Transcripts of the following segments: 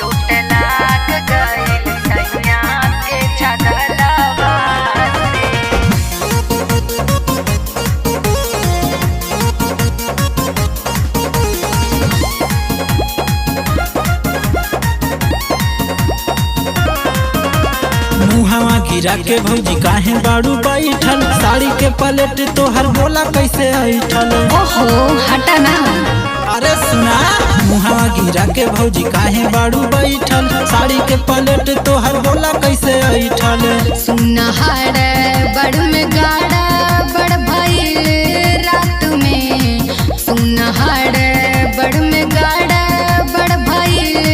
चोट लाग गइल सैया के छगलवा से। मुहावा गिरा के भौजी काहे बाड़ू बैठल, साड़ी के पलेट तोहर बोला कैसे ऐठल। ओहो हटा ना। अरे सुना, मुहावा गिरा के भौजी काहे बाड़ू बैठल, साड़ी के पलेट तोहर बोला कैसे ऐठल। सुनहर बड़ में गाड़ा बड़ भइल रात में, सुनहर बड़ में गाड़ा बड़ भइल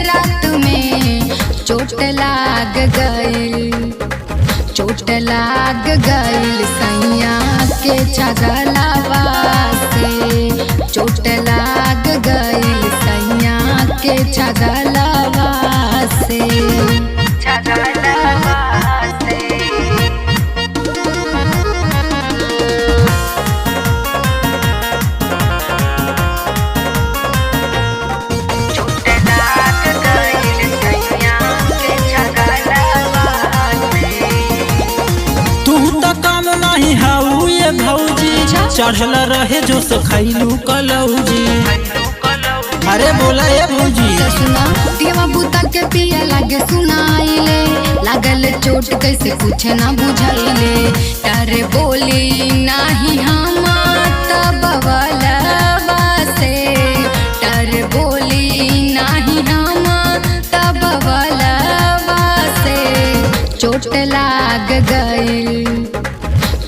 रात में। चोट लाग गइल, चोट लाग गइल सैया के छगलवा से। चोट लाग गइल सैया के छगलवा से, छगलवा से। चोट लाग गइल सैया के छगलवा से। तू तो काम नहीं हाउ ये भौजी, चढ़ल रहे जो से खैलू कलौजी। अरे बोला ये भौजी। सुना देवा बूता के पिया लागे सुनाइले, लागल चोट कैसे कुछ ना बुझाइले। तारे बोली नाही हम तब बवलवा से, तारे बोली नाही हम तब बवलवा से। चोट लाग गइल,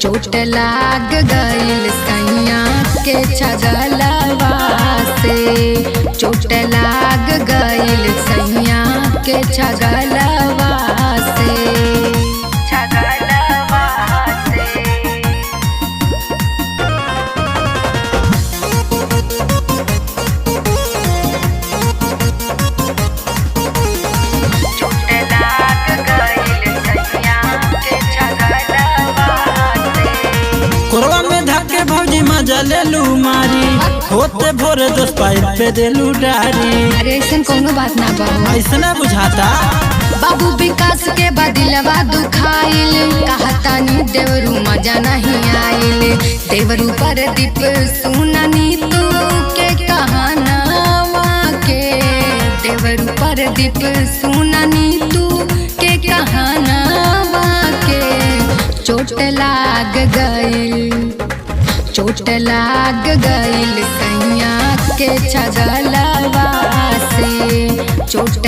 चोट लाग गइल सैया के छगलवा से। चोट लाग गइल सैया के छगलवा से, छगलवा से। चोट लाग गइल सैया के छगलवा से। कोरवा में धके भौजी मजा लेलू मारी, होते भोरे दोस्त पाइप पे देलू डारी। अरे ऐसन कोनो बात ना बाबू, ऐसा बुझाता। बाबू विकास के बदिलवा दुखाइल, कहता नी देवरू मजा नहीं आइल। देवरू पर दीप सुननी तू के कहानावा के, देवरू पर दीप सुननी तू के कहानावा के। चोट लाग गइल, चोट लाग गइल सैया के छगलवा से। चोट